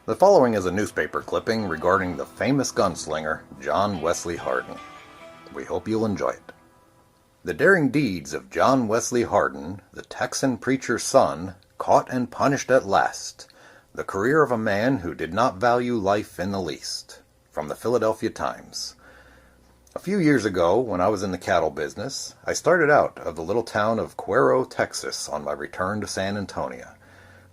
The following is a newspaper clipping regarding the famous gunslinger John Westley Hardin. We hope you'll enjoy it. The daring deeds of John Westley Hardin, the Texan preacher's son, caught and punished at last. The career of a man who did not value life in the least. From the Philadelphia Times. A few years ago, when I was in the cattle business, I started out of the little town of Cuero, Texas, on my return to San Antonio.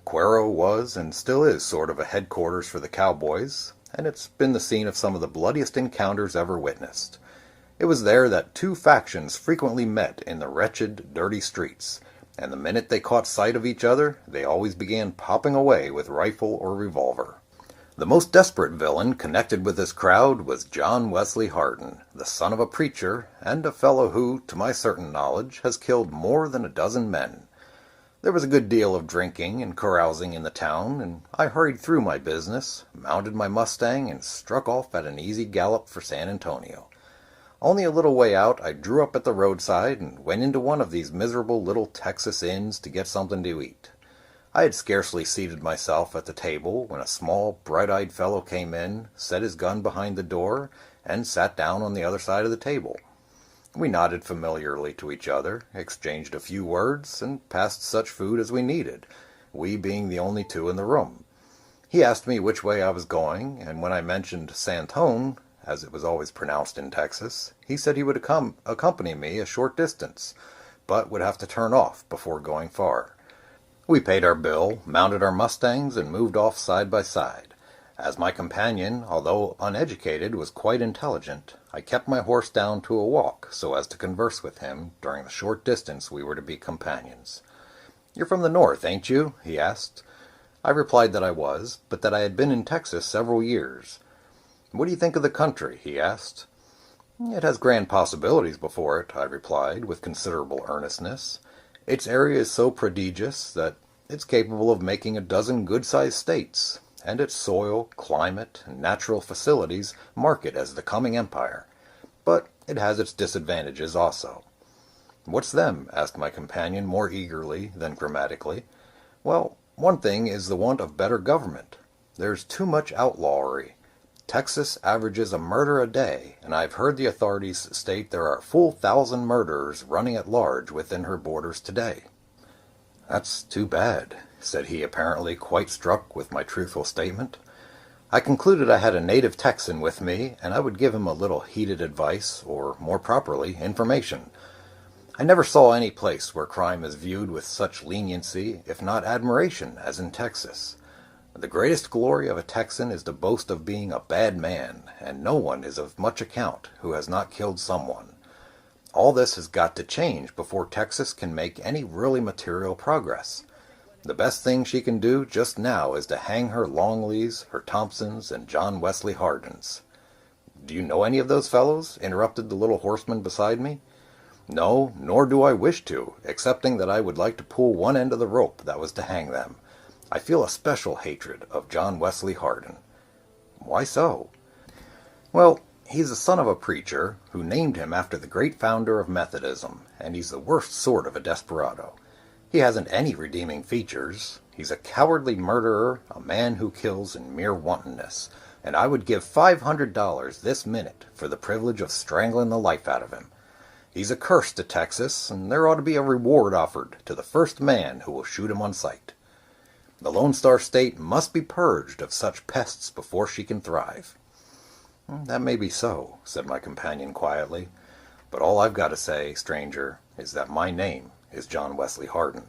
Cuero was and still is sort of a headquarters for the cowboys, and it's been the scene of some of the bloodiest encounters ever witnessed. It was there that two factions frequently met in the wretched, dirty streets, and the minute they caught sight of each other, they always began popping away with rifle or revolver. The most desperate villain connected with this crowd was John Westley Hardin, the son of a preacher, and a fellow who, to my certain knowledge, has killed more than a dozen men. There was a good deal of drinking and carousing in the town, and I hurried through my business, mounted my Mustang, and struck off at an easy gallop for San Antonio. Only a little way out, I drew up at the roadside and went into one of these miserable little Texas inns to get something to eat. I had scarcely seated myself at the table when a small, bright-eyed fellow came in, set his gun behind the door, and sat down on the other side of the table. We nodded familiarly to each other, exchanged a few words, and passed such food as we needed, we being the only two in the room. He asked me which way I was going, and when I mentioned Santone, as it was always pronounced in Texas, he said he would accompany me a short distance, but would have to turn off before going far. We paid our bill, mounted our Mustangs, and moved off side by side. As my companion, although uneducated, was quite intelligent, I kept my horse down to a walk so as to converse with him during the short distance we were to be companions. "You're from the north, ain't you?" he asked. I replied that I was, but that I had been in Texas several years. "What do you think of the country?" he asked. "It has grand possibilities before it," I replied, with considerable earnestness. "Its area is so prodigious that it's capable of making a dozen good-sized states, and its soil, climate, and natural facilities mark it as the coming empire. But it has its disadvantages also." "What's them?" asked my companion more eagerly than grammatically. "Well, one thing is the want of better government. There's too much outlawry. Texas averages a murder a day, and I've heard the authorities state there are a full 1,000 murderers running at large within her borders today." "That's too bad," said he, apparently quite struck with my truthful statement. I concluded I had a native Texan with me, and I would give him a little heated advice, or, more properly, information. I never saw any place where crime is viewed with such leniency, if not admiration, as in Texas. The greatest glory of a Texan is to boast of being a bad man, and no one is of much account who has not killed someone. All this has got to change before Texas can make any really material progress. The best thing she can do just now is to hang her Longleys, her Thompsons, and John Westley Hardins. "Do you know any of those fellows?" interrupted the little horseman beside me. "No, nor do I wish to, excepting that I would like to pull one end of the rope that was to hang them. I feel a special hatred of John Westley Hardin." "Why so?" "Well, he's the son of a preacher who named him after the great founder of Methodism, and he's the worst sort of a desperado. He hasn't any redeeming features. He's a cowardly murderer, a man who kills in mere wantonness, and I would give $500 this minute for the privilege of strangling the life out of him. He's a curse to Texas, and there ought to be a reward offered to the first man who will shoot him on sight. The Lone Star State must be purged of such pests before she can thrive." "That may be so," said my companion quietly, "but all I've got to say, stranger, is that my name is John Westley Hardin."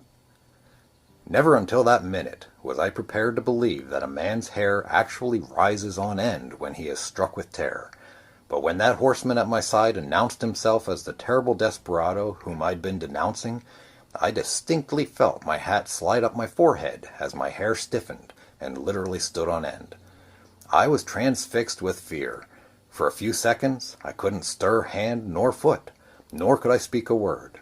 Never until that minute was I prepared to believe that a man's hair actually rises on end when he is struck with terror, but when that horseman at my side announced himself as the terrible desperado whom I'd been denouncing, I distinctly felt my hat slide up my forehead as my hair stiffened and literally stood on end. I was transfixed with fear. For a few seconds I couldn't stir hand nor foot, nor could I speak a word.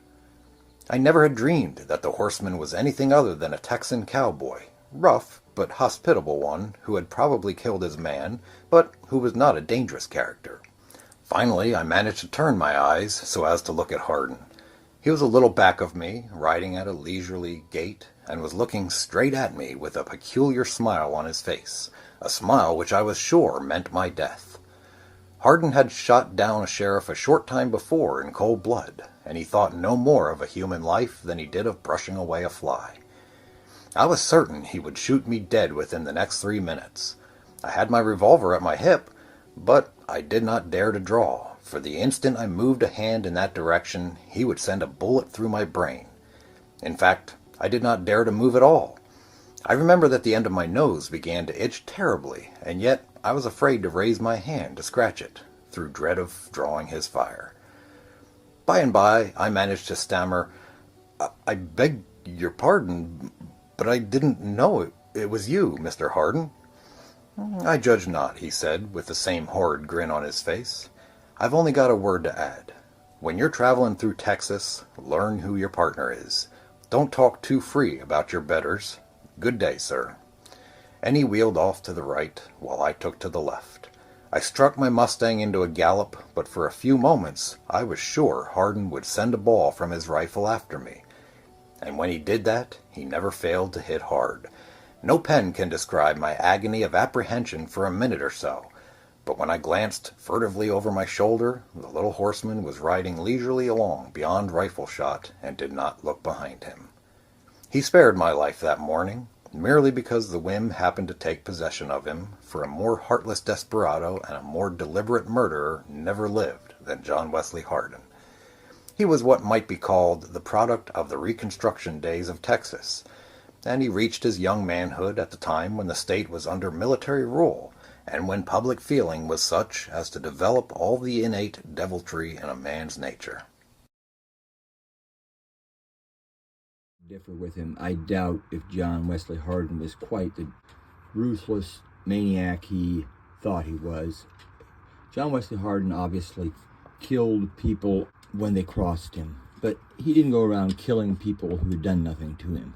I never had dreamed that the horseman was anything other than a Texan cowboy, rough but hospitable one, who had probably killed his man, but who was not a dangerous character. Finally I managed to turn my eyes so as to look at Hardin. He was a little back of me, riding at a leisurely gait, and was looking straight at me with a peculiar smile on his face, a smile which I was sure meant my death. Hardin had shot down a sheriff a short time before in cold blood, and he thought no more of a human life than he did of brushing away a fly. I was certain he would shoot me dead within the next 3 minutes. I had my revolver at my hip, but I did not dare to draw, for the instant I moved a hand in that direction, he would send a bullet through my brain. In fact, I did not dare to move at all. I remember that the end of my nose began to itch terribly, and yet I was afraid to raise my hand to scratch it, through dread of drawing his fire. By and by, I managed to stammer, I beg your pardon, but I didn't know it was you, Mr. Hardin." "I judge not," he said, with the same horrid grin on his face. "I've only got a word to add. When you're traveling through Texas, learn who your partner is. Don't talk too free about your betters. Good day, sir." And he wheeled off to the right, while I took to the left. I struck my Mustang into a gallop, but for a few moments I was sure Hardin would send a ball from his rifle after me. And when he did that, he never failed to hit hard. No pen can describe my agony of apprehension for a minute or so, but when I glanced furtively over my shoulder, the little horseman was riding leisurely along beyond rifle shot and did not look behind him. He spared my life that morning, merely because the whim happened to take possession of him, for a more heartless desperado and a more deliberate murderer never lived than John Westley Hardin. He was what might be called the product of the Reconstruction days of Texas, and he reached his young manhood at the time when the state was under military rule, and when public feeling was such as to develop all the innate deviltry in a man's nature. Differ with him. I doubt if John Westley Hardin was quite the ruthless maniac he thought he was. John Westley Hardin obviously killed people when they crossed him, but he didn't go around killing people who had done nothing to him.